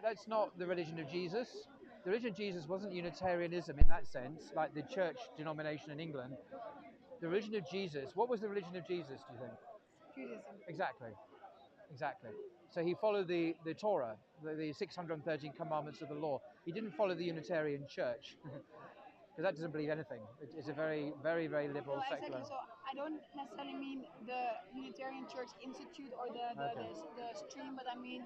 That's not the religion of Jesus. The religion of Jesus wasn't Unitarianism in that sense, like the church denomination in England. The religion of Jesus, what was the religion of Jesus, do you think? Judaism. Exactly, exactly. So he followed the Torah, the 613 commandments of the law. He didn't follow the Unitarian church, because that doesn't believe anything. It's a very, very, very liberal, No, secular. exactly. So I don't necessarily mean the Unitarian Church Institute or Okay. the stream, but I mean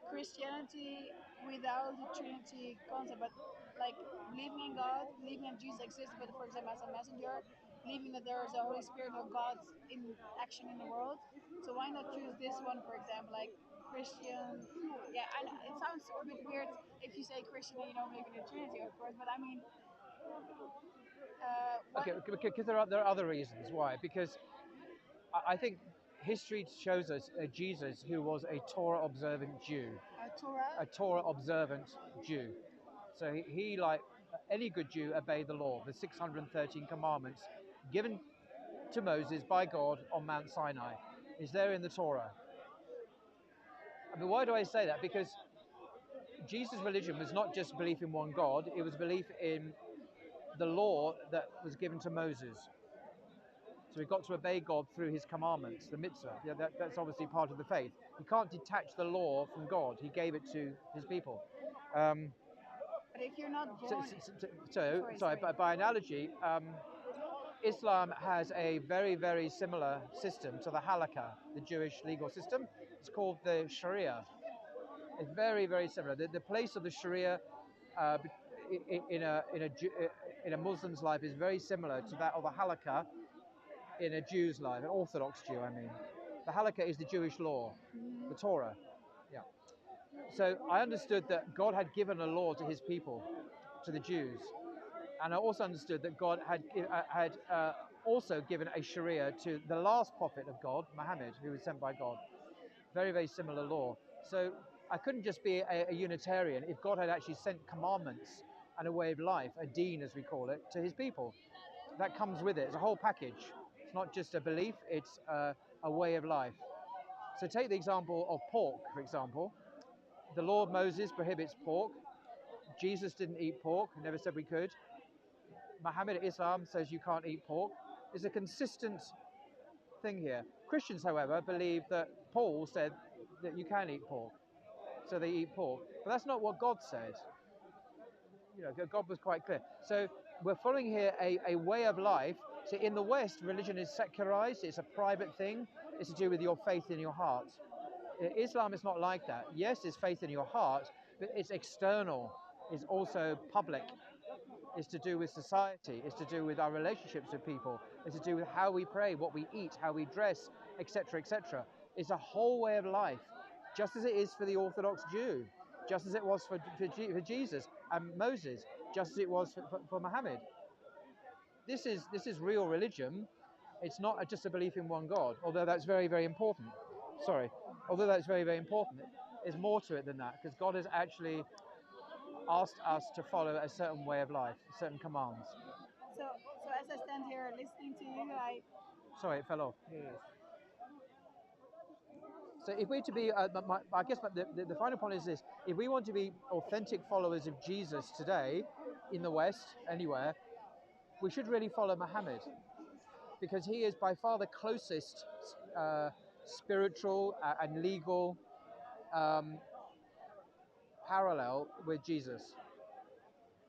Christianity without the Trinity concept, but like believing in God, believing that Jesus exists, but for example as a messenger, believing that there is a Holy Spirit or God in action in the world. So why not choose this one, for example, like Christian? Yeah, I know it sounds a bit weird if you say Christian and you don't believe in the Trinity, of course, but I mean, what Okay, because there are other reasons why. Because I think history shows us a Jesus who was a Torah observant Jew, Torah? a Torah observant Jew. So he, like any good Jew, obeyed the law, the 613 commandments given to Moses by God on Mount Sinai. Is there in the Torah. I mean, why do I say that? Because Jesus' religion was not just belief in one God, it was belief in the law that was given to Moses. So we've got to obey God through his commandments, the mitzvah. Yeah, that's obviously part of the faith. You can't detach the law from God. He gave it to his people. But if you're not So, born, sorry, but by analogy, Islam has a very, very similar system to the halakha, the Jewish legal system. It's called the Sharia. It's very, very similar. The place of the Sharia uh, in a Muslim's life is very similar to that of the halakha in a Jew's life, an Orthodox Jew, I mean. The halakha is the Jewish law, the Torah. Yeah. So I understood that God had given a law to his people, to the Jews. And I also understood that God had also given a Sharia to the last prophet of God, Muhammad, who was sent by God. Very, very similar law. So I couldn't just be a Unitarian if God had actually sent commandments and a way of life, a deen as we call it, to his people. That comes with it. It's a whole package. It's not just a belief, it's a way of life. So take the example of pork, for example. The law of Moses prohibits pork. Jesus didn't eat pork, never said we could. Muhammad Islam says you can't eat pork. It's a consistent thing here. Christians, however, believe that Paul said that you can eat pork, so they eat pork. But that's not what God said. You know, God was quite clear. So we're following here a way of life. So in the West, religion is secularized. It's a private thing. It's to do with your faith in your heart. Islam is not like that. Yes, it's faith in your heart, but it's external. It's also public. It's to do with society. It's to do with our relationships with people. It's to do with how we pray, what we eat, how we dress, etc., etc. It's a whole way of life, just as it is for the Orthodox Jew, just as it was for Jesus and Moses, just as it was for Muhammad. This is real religion. It's not just a belief in one God, although that's very, very important. Sorry, although that's very, very important. There's more to it than that, because God has actually asked us to follow a certain way of life, certain commands. so as I stand here listening to you, Sorry, it fell off. So if we're to be, I guess the final point is this: if we want to be authentic followers of Jesus today, in the West, anywhere, we should really follow Muhammad, because he is by far the closest spiritual and legal parallel with Jesus.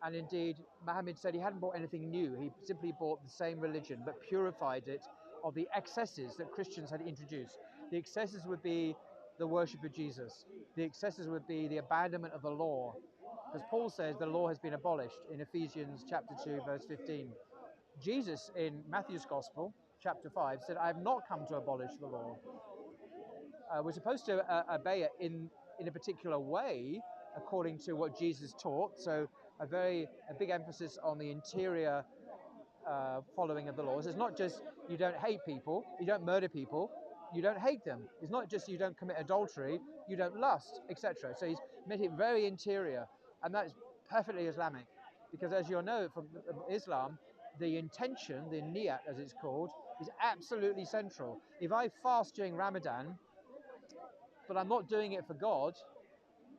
And indeed, Muhammad said he hadn't brought anything new. He simply brought the same religion, but purified it of the excesses that Christians had introduced. The excesses would be the worship of Jesus. The excesses would be the abandonment of the law. As Paul says, the law has been abolished in Ephesians chapter 2, verse 15. Jesus, in Matthew's Gospel, chapter 5, said, I have not come to abolish the law. We're supposed to obey it in a particular way, according to what Jesus taught. So a big emphasis on the interior following of the laws. It's not just you don't hate people, you don't murder people, you don't hate them. It's not just you don't commit adultery, you don't lust, etc. So he's made it very interior, and that's perfectly Islamic, because as you'll know from Islam, the intention, the niyat as it's called, is absolutely central. If I fast during Ramadan, but I'm not doing it for God,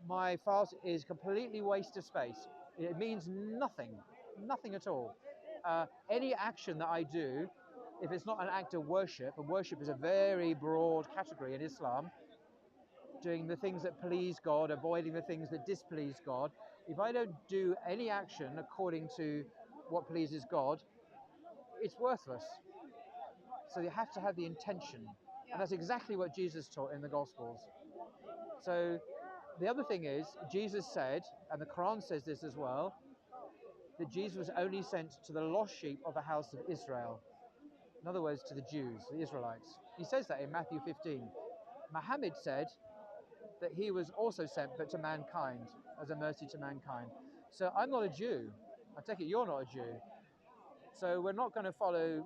my fast is completely waste of space. It means nothing, nothing at all. Any action that I do, if it's not an act of worship, and worship is a very broad category in Islam, doing the things that please God, avoiding the things that displease God. If I don't do any action according to what pleases God, it's worthless. So you have to have the intention. Yeah. And that's exactly what Jesus taught in the Gospels. So the other thing is, Jesus said, and the Quran says this as well, that Jesus was only sent to the lost sheep of the house of Israel. In other words, to the Jews, the Israelites. He says that in Matthew 15. Muhammad said that he was also sent, but to mankind, as a mercy to mankind. So I'm not a Jew. I take it you're not a Jew. So we're not going to follow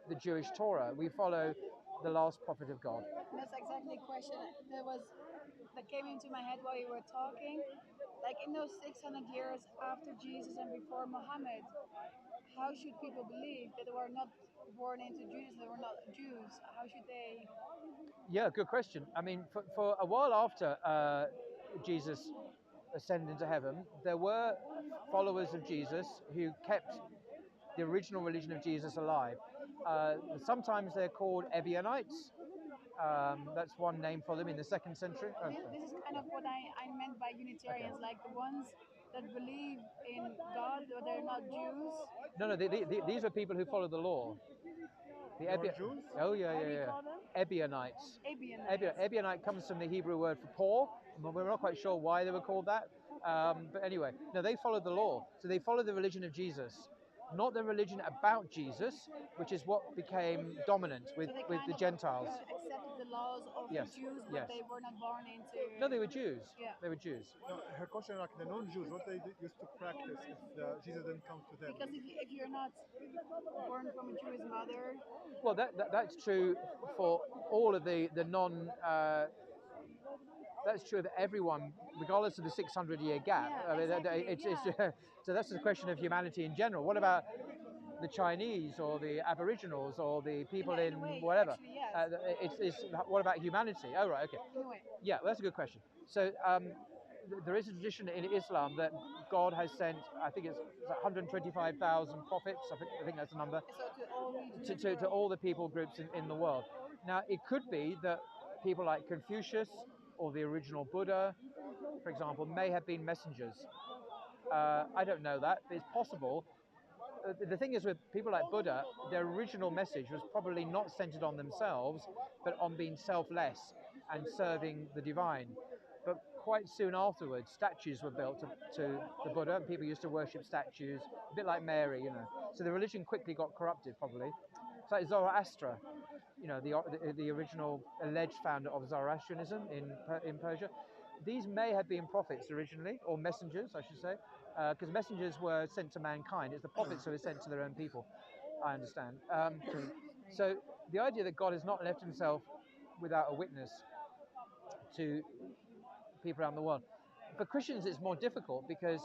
the Jewish Torah. We follow the last prophet of God. And that's exactly the question that came into my head while you were talking. Like in those 600 years after Jesus and before Muhammad, how should people believe that they were not born into Judaism, they were not Jews? How should they? Yeah, good question. I mean, for a while after Jesus ascended into heaven, there were followers of Jesus who kept the original religion of Jesus alive. Sometimes they're called Ebionites. That's one name for them in the 2nd century. This is kind of what I meant by Unitarians, Okay. like the ones that believe in God, but they're not Jews. No, these are people who follow the law. The Jews? Oh yeah, How yeah, do you yeah. call them? Ebionites. Ebionites. Ebionite comes from the Hebrew word for poor. We're not quite sure why they were called that. But anyway, no, they followed the law. So they followed the religion of Jesus, not the religion about Jesus, which is what became dominant with, So they with kind the of Gentiles. accepted the laws of Yes, the Jews, but yes. they were not born into. No, they were Jews. Yeah. They were Jews. No, her question, like the non-Jews, what they used to practice if Jesus didn't come to them. Because if you're not born from a Jewish mother, Well, that's true for all of the non. That's true of everyone, regardless of the 600-year gap. Yeah, I mean, exactly, so that's a question of humanity in general. What about the Chinese or the Aboriginals or the people in in a way, whatever? actually, yes. It's what about humanity? Oh, right, okay. In a way. Yeah, well, that's a good question. So there is a tradition in Islam that God has sent, I think it's 125,000 prophets. I think that's the number. So to all regions of the To world. all the people groups in the world. Now, it could be that people like Confucius or the original Buddha, for example, may have been messengers. I don't know that, but it's possible. The thing is with people like Buddha, their original message was probably not centered on themselves, but on being selfless and serving the divine. But quite soon afterwards, statues were built to the Buddha, and people used to worship statues, a bit like Mary, you know. So the religion quickly got corrupted, probably. It's like Zoroaster, you know, the original alleged founder of Zoroastrianism in Persia. These may have been prophets originally, or messengers, I should say, because messengers were sent to mankind. It's the prophets who were sent to their own people, I understand. So the idea that God has not left himself without a witness to people around the world. For Christians, it's more difficult because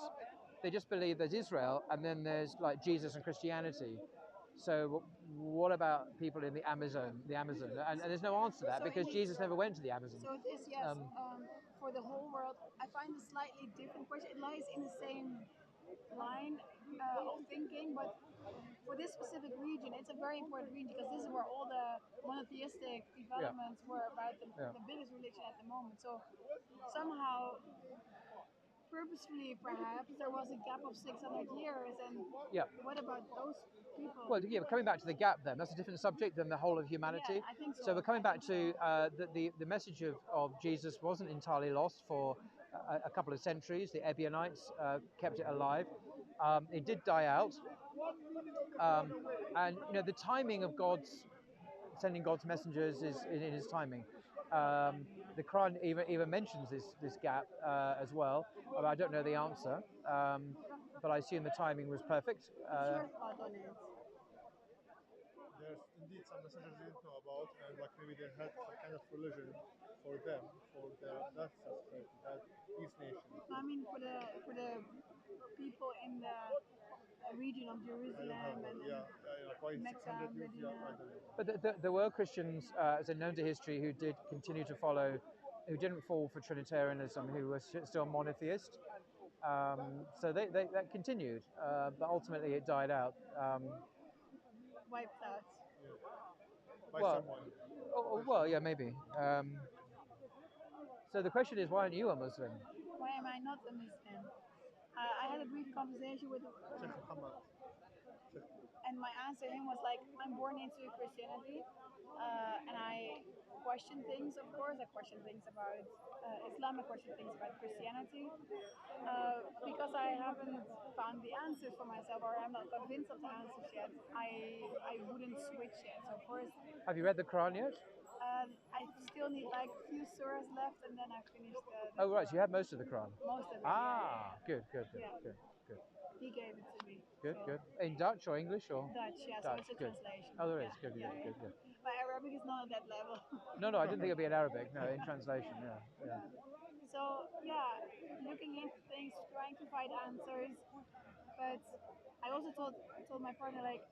they just believe there's Israel and then there's like Jesus and Christianity. So what about people in the Amazon? And there's no answer to that because Jesus never went to the Amazon. So it is, yes, for the whole world. I find a slightly different question. It lies in the same line of thinking, but for this specific region, it's a very important region because this is where all the monotheistic developments were about the biggest religion at the moment. So somehow, purposefully perhaps, there was a gap of 600 years. And what about those people? Well, yeah, coming back to the gap then, that's a different subject than the whole of humanity. Yeah, I think so. So we're coming back to the message of Jesus wasn't entirely lost for a couple of centuries. The Ebionites kept it alive. It did die out. And, you know, the timing of sending God's messengers is in his timing. The Quran even mentions this gap as well. I don't know the answer, but I assume the timing was perfect. What's your thought on it? There's indeed some messengers you didn't know about, and like maybe they had some kind of religion for them, for that society, that East nation. I mean, for the people in the region of Jerusalem and like why Mecca, 600 years, Medina. I don't know. But there were Christians, as are known to history, who did continue to follow who didn't fall for Trinitarianism, who were still monotheist. So that continued, but ultimately it died out. Wiped out. Yeah. By Well, someone. well, yeah, maybe. So the question is, why aren't you a Muslim? Why am I not a Muslim? I had a brief conversation with, Sheikh Muhammad. and my answer to him was like, I'm born into Christianity, and I question things. Of course, I question things about Islam. I question things about Christianity, because I haven't found the answers for myself, or I'm not convinced of the answers yet. I wouldn't switch yet. So of course, Have you read the Quran yet? I still need like a few surahs left, and then I finish the Oh, right. So you Quran. have most of the Quran. Most of it. Ah, good, good, good, Yeah. good, good, He gave it to me. good, So good. In Dutch or English or? Dutch, yeah. So Dutch, it's a good. translation. Oh, there is. Yeah, Good, yeah, good, yeah. good, good. My Arabic is not at that level. No, no, I didn't think it'd be in Arabic. No, in translation. Yeah, yeah. So yeah, looking into things, trying to find answers, but I also told my partner like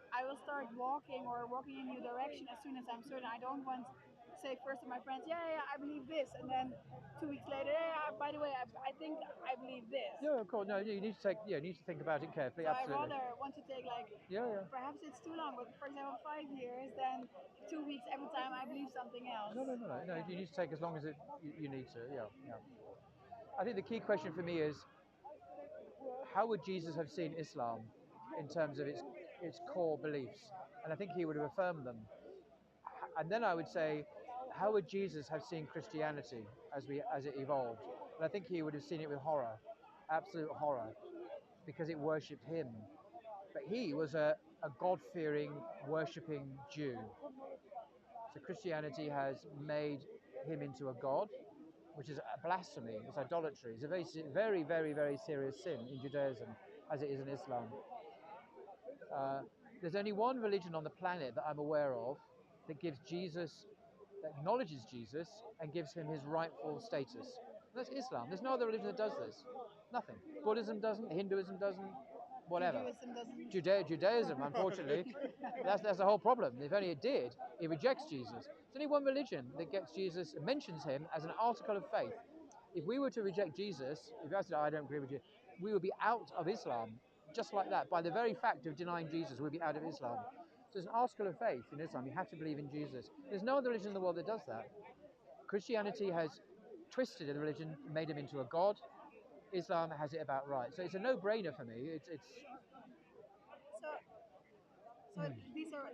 I will start walking in a new direction as soon as I'm certain. I don't want to say first to my friends, yeah, I believe this, and then 2 weeks later, yeah, by the way, I think I believe this. Yeah, of course. No, you need to take. Yeah, you need to think about it carefully. So I Absolutely. rather want to take like, Yeah, yeah. perhaps it's too long, but for example, 5 years, then 2 weeks every time I believe something else. No, no, no, no. No, you need to take as long as you need to. Yeah, yeah. I think the key question for me is, how would Jesus have seen Islam in terms of its core beliefs? And I think he would have affirmed them. And then I would say, how would Jesus have seen Christianity as it evolved? And I think he would have seen it with horror, absolute horror, because it worshipped him. But he was a God-fearing, worshipping Jew. So Christianity has made him into a god, which is a blasphemy. It's idolatry. It's a very, very, very serious sin in Judaism, as it is in Islam. There's only one religion on the planet that I'm aware of that that acknowledges Jesus and gives him his rightful status. That's Islam. There's no other religion that does this. Nothing. Buddhism doesn't. Hinduism doesn't. Whatever. Judaism doesn't. Judaism, unfortunately, that's the whole problem. If only it did, it rejects Jesus. There's only one religion that gets Jesus, mentions him as an article of faith. If we were to reject Jesus, if I said, I don't agree with you, we would be out of Islam, just like that. By the very fact of denying Jesus, we'd be out of Islam. So it's an article of faith in Islam. You have to believe in Jesus. There's no other religion in the world that does that. Christianity has twisted the religion, made him into a god. Islam has it about right. So it's a no-brainer for me. It's So these are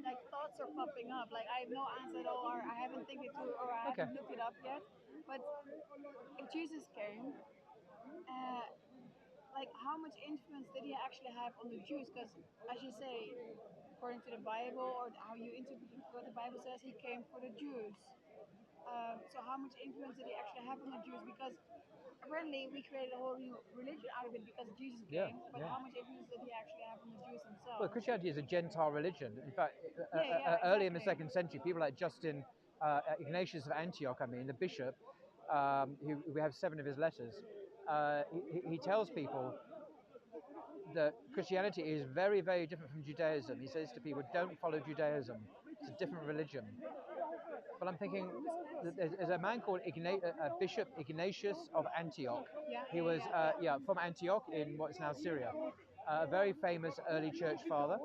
like thoughts are popping up. Like I have no answer at all, or I haven't think it through, or I okay. haven't looked it up yet. But if Jesus came, uh, like how much influence did he actually have on the Jews? Because as you say, according to the Bible or how you interpret what the Bible says, he came for the Jews. So how much influence did he actually have on the Jews? Because apparently we created a whole new religion out of it because Jesus Yeah, came. But yeah. how much influence did he actually have on the Jews Well, themselves? Christianity is a Gentile religion. In fact, early in the Exactly. 2nd century, people like Ignatius of Antioch, the bishop, who we have 7 of his letters, he tells people that Christianity is very, very different from Judaism. He says to people, don't follow Judaism. It's a different religion. But I'm thinking, there's a man called Bishop Ignatius of Antioch. He was from Antioch in what is now Syria. A very famous early church father.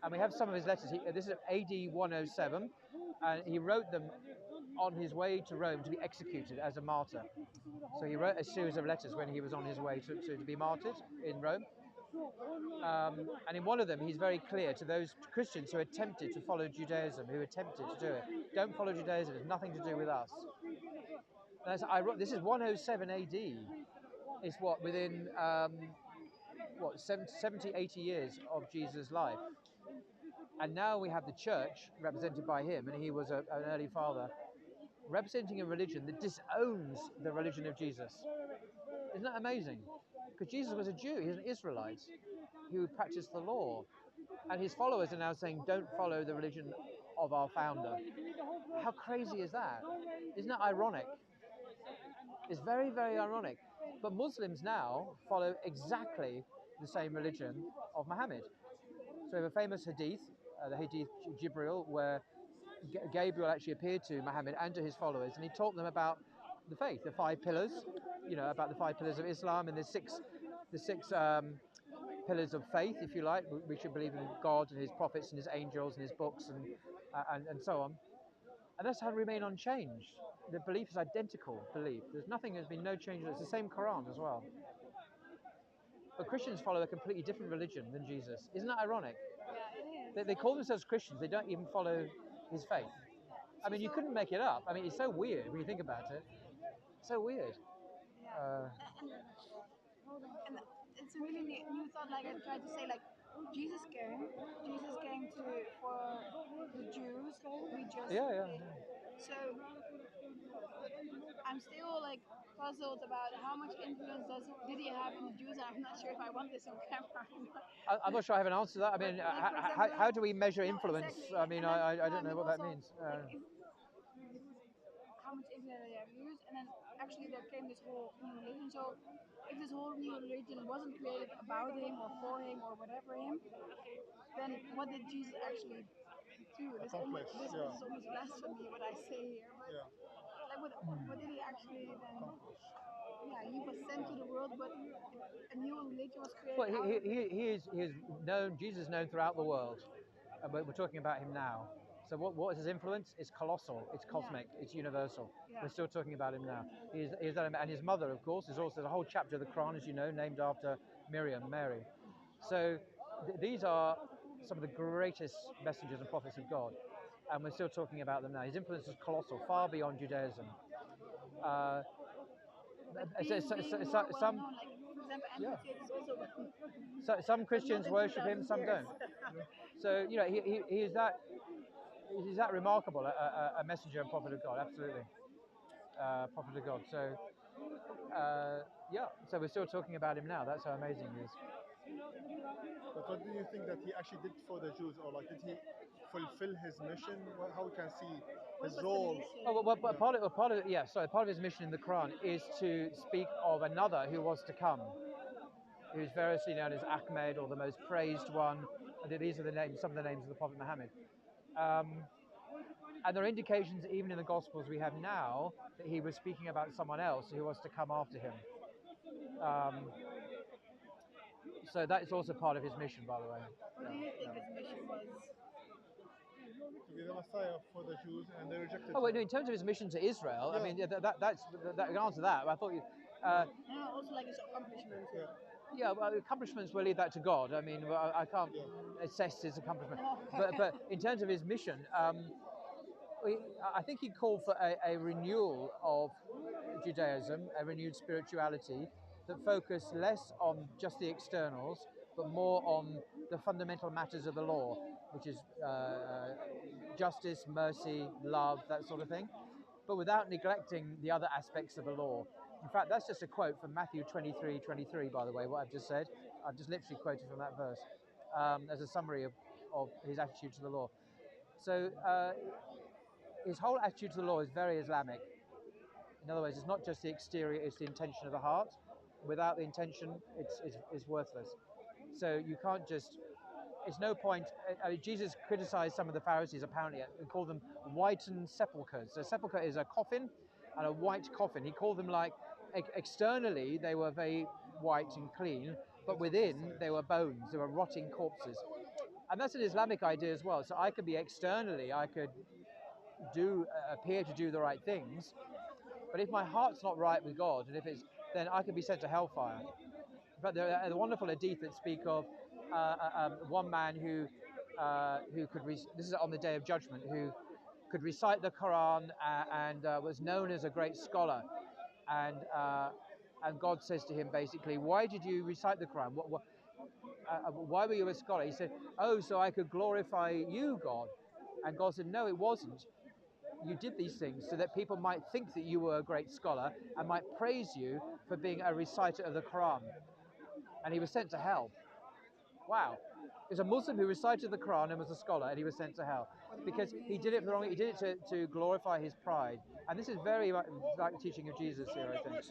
And we have some of his letters. This is AD 107, and he wrote them on his way to Rome to be executed as a martyr. So he wrote a series of letters when he was on his way to be martyred in Rome. And in one of them, he's very clear to those Christians who attempted to follow Judaism, who attempted to do it. Don't follow Judaism, it's nothing to do with us. This is 107 AD. It's within 70, 80 years of Jesus' life. And now we have the church represented by him, and he was an early father, representing a religion that disowns the religion of Jesus. Isn't that amazing? Because Jesus was a Jew, he was an Israelite who practiced the law. And his followers are now saying, don't follow the religion of our founder. How crazy is that? Isn't that ironic? It's very, very ironic. But Muslims now follow exactly the same religion of Muhammad. So we have a famous hadith, the hadith Jibril, where Gabriel actually appeared to Muhammad and to his followers, and he taught them about the faith, the 5 pillars, about the 5 pillars of Islam, and the six pillars of faith, if you like. We should believe in God and His prophets and His angels and His books and so on. And that's how to remain unchanged. The belief is identical belief. There's been no change. It's the same Quran as well. But Christians follow a completely different religion than Jesus. Isn't that ironic? Yeah, it is. They call themselves Christians. They don't even follow his faith. I mean, you couldn't make it up. I mean, it's so weird when you think about it. So weird. Yeah. And it's a really new thought. Like I tried to say, like Jesus came to for the Jews. We just Yeah. So I'm still like puzzled about how much influence did he have in the Jews. I'm not sure if I want this on camera. I'm not sure I have an answer to that. I mean, how do we measure influence? Exactly. I mean, And then, I don't know what that also, means. Like, how much influence they have used, and then actually there came this whole new religion. So if this whole new religion wasn't created about him or for him or whatever him, then what did Jesus actually do? This is almost blasphemy what I say here, but like what did he actually then? Yeah, he was sent to the world, but a new religion was created. Well, he is known. Jesus is known throughout the world, and we're talking about him now. So what is his influence? It's colossal. It's cosmic. It's universal. Yeah. We're still talking about him now. He's done, and his mother, of course, is also a whole chapter of the Quran, as you know, named after Miriam, Mary. So these are some of the greatest messengers and prophets of God, and we're still talking about them now. His influence is colossal, far beyond Judaism. Some Christians worship him, some don't. So he's that remarkable, a messenger and prophet of God, absolutely, prophet of God. So so we're still talking about him now. That's how amazing he is. But what do you think that he actually did for the Jews, or like did he fulfill his mission? How we can see his role? Part of his mission in the Quran is to speak of another who was to come, who's variously known as Ahmed or the most praised one. These are some of the names of the Prophet Muhammad. And there are indications, even in the Gospels we have now, that he was speaking about someone else who was to come after him. So that is also part of his mission, by the way. What do you think his mission was? To be the Messiah for the Jews, and they rejected him. Well, in terms of his mission to Israel, I mean, that's answer that. I thought you. Also like his accomplishments. Well, accomplishments, we'll leave that to God. I mean, I can't assess his accomplishment. But in terms of his mission, I think he called for a renewal of Judaism, a renewed spirituality that focused less on just the externals, but more on the fundamental matters of the law, which is justice, mercy, love, that sort of thing, but without neglecting the other aspects of the law. In fact, that's just a quote from Matthew 23:23, by the way, what I've just said. I've just literally quoted from that verse as a summary of his attitude to the law. So his whole attitude to the law is very Islamic. In other words, it's not just the exterior, it's the intention of the heart. Without the intention, it's worthless. So you can't just... It's no point... Jesus criticized some of the Pharisees, apparently, and called them whitened sepulchres. So a sepulchre is a coffin, and a white coffin. He called them like... Externally, they were very white and clean, but within, they were bones. They were rotting corpses. And that's an Islamic idea as well. So I could be externally, I could appear to do the right things, but if my heart's not right with God, and then I could be sent to hellfire. But there are the wonderful hadith that speak of one man who could, this is on the Day of Judgment, who could recite the Quran and was known as a great scholar. And God says to him basically, why did you recite the Quran? Why were you a scholar? He said, oh, so I could glorify you, God. And God said, no, it wasn't. You did these things so that people might think that you were a great scholar and might praise you for being a reciter of the Quran. And he was sent to hell. Wow. He was a Muslim who recited the Quran and was a scholar, and he was sent to hell because he did it for the wrong. He did it to glorify his pride. And this is very like the teaching of Jesus here, I think.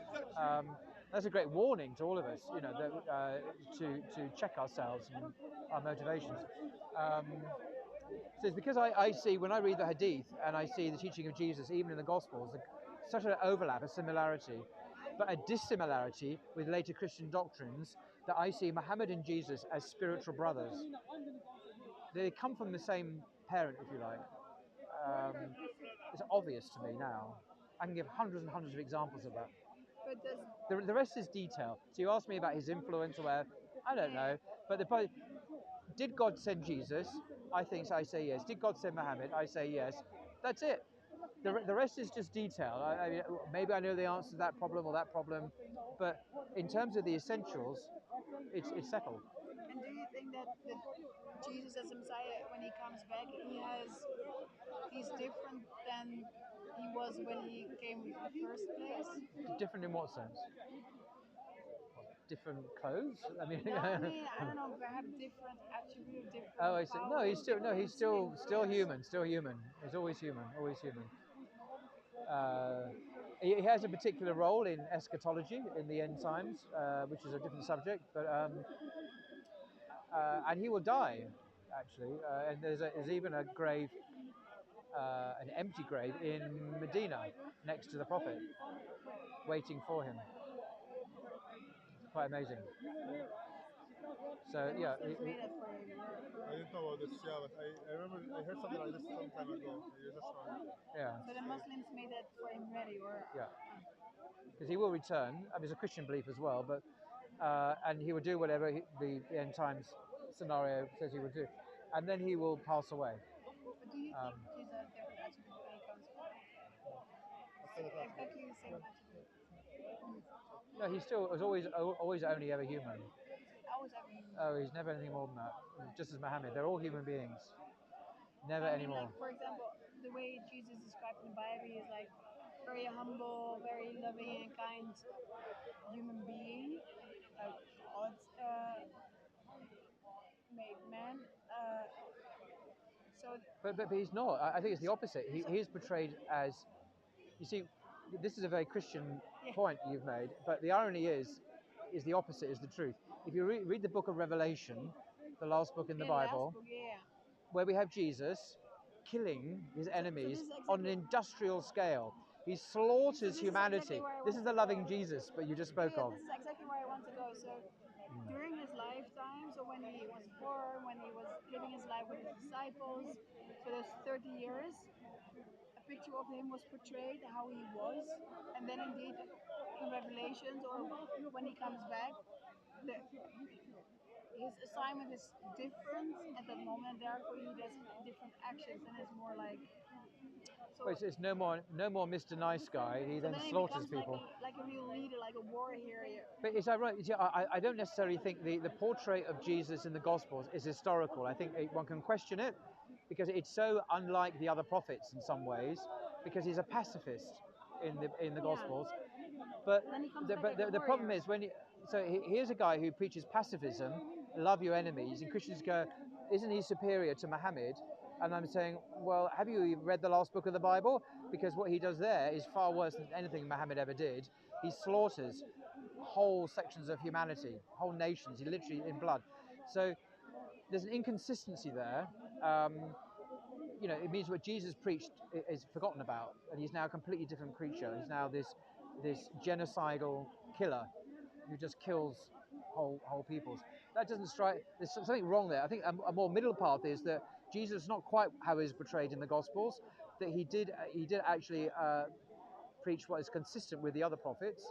That's a great warning to all of us, to check ourselves and our motivations. So it's because I see, when I read the Hadith and I see the teaching of Jesus, even in the Gospels, such an overlap, a similarity, but a dissimilarity with later Christian doctrines, that I see Muhammad and Jesus as spiritual brothers. They come from the same parent, if you like. It's obvious to me now. I can give hundreds and hundreds of examples of that. But does The rest is detail. So you asked me about his influence or where, I don't know. But the point, did God send Jesus? I say yes. Did God send Muhammad? I say yes. That's it. The rest is just detail. I mean, maybe I know the answer to that problem or that problem, but in terms of the essentials, it's settled. and do you think that Jesus as a Messiah, when he comes back, he's different than he was when he came in the first place? Different in what sense? Different clothes? I mean, No, I mean, I don't know, perhaps different attribute, different oh, I see. No, powers, he's still human, still human. He's always human, always human. He has a particular role in eschatology, in the end times, which is a different subject. But and he will die, actually. And there's even a grave, an empty grave in Medina, next to the Prophet, waiting for him. It's quite amazing. So The yeah, Muslims made it for him. I didn't know about this, yeah, but I remember I heard something like this some time ago. You just heard. yeah, So the Muslims made it for him ready, or yeah. Because he will return. I mean, it's a Christian belief as well, but and he will do whatever the end times scenario says he will do, and then he will pass away. But do you think Jesus has different attributes when he comes back? Exactly the same attribute. No, he still was always only ever human. I was having. Oh, he's never anything more than that. Just as Muhammad, they're all human beings. Never I mean, anymore. like for example, the way Jesus is described in the Bible is like very humble, very loving and kind human being, like God's made man. So But he's not. I think it's the opposite. He is portrayed as, you see, this is a very Christian yeah, point you've made, but the irony is the opposite is the truth. If you read the book of Revelation, the last book in the yeah, last Bible, book, yeah. where we have Jesus killing his enemies on an industrial scale. He slaughters humanity. This is the loving Jesus, but you just spoke of. This is exactly where I want to go. So during his lifetime, so when he was born, when he was living his life with his disciples, so those 30 years, a picture of him was portrayed, how he was, and then indeed in Revelations or when he comes back, his assignment is different at that moment, therefore he does different actions and is more like so. Well, it's no more Mr. Nice Guy. He So then then he slaughters becomes people. like a real leader, like a warrior. But is that right? Yeah, I don't necessarily think the portrait of Jesus in the Gospels is historical. I think one can question it because it's so unlike the other prophets in some ways, because he's a pacifist in the Gospels. But And then he comes back as a the problem warrior. is here's a guy who preaches pacifism, love your enemies, and Christians go, isn't he superior to Muhammad? And I'm saying, well, have you read the last book of the Bible? Because what he does there is far worse than anything Muhammad ever did. He slaughters whole sections of humanity, whole nations, he literally in blood. So there's an inconsistency there. It means what Jesus preached is forgotten about, and he's now a completely different creature. He's now this genocidal killer who just kills whole peoples. That doesn't strike. There's something wrong there. I think a more middle path is that Jesus is not quite how he's portrayed in the Gospels. That he did actually preach what is consistent with the other prophets,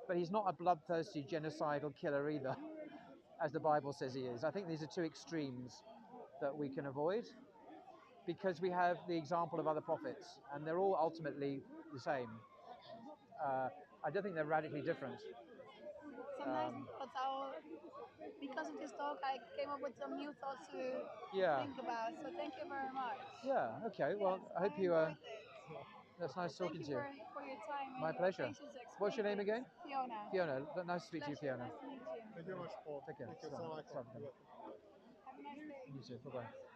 but he's not a bloodthirsty genocidal killer either, as the Bible says he is. I think these are two extremes that we can avoid, because we have the example of other prophets, and they're all ultimately the same. I don't think they're radically different. Sometimes that's how, because of this talk, I came up with some new thoughts to Yeah. think about. So thank you very much. Yeah. Okay. Well, I hope you. enjoyed it. That's nice talking to you. For your time. My and pleasure. patience to explain What's your name things. again? Fiona. Fiona. Nice to speak to you, Pleasure. Fiona. Nice to meet you. Thank you very much, Paul. Take care. Thank you. Assalamu Assalamu alaikum. alaikum. Have a nice day. You too. Bye bye.